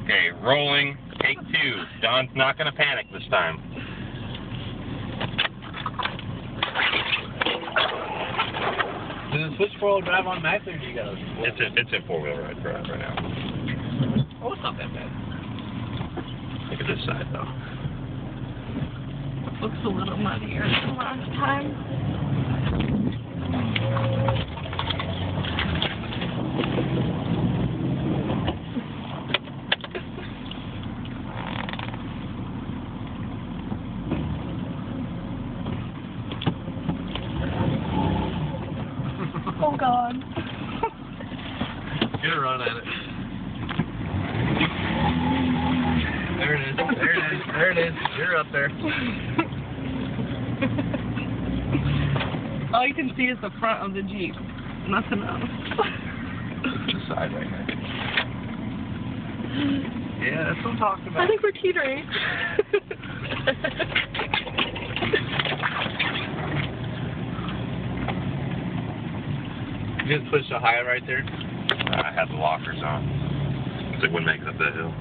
Okay, rolling. Take two. Don's not going to panic this time. Does it switch four-wheel drive on max, or do you go? It's a four-wheel drive right now. Oh, it's not that bad. Look at this side, though. Looks a little muddier than last time. Oh God. Get a run at it. There it is. There it is. There it is. You're up there. All you can see is the front of the Jeep. Nothing else. Look at the side right now. Yeah, that's what I'm talking about. I think we're teetering. You just push the high right there. I had the lockers on. It's like when making up that hill.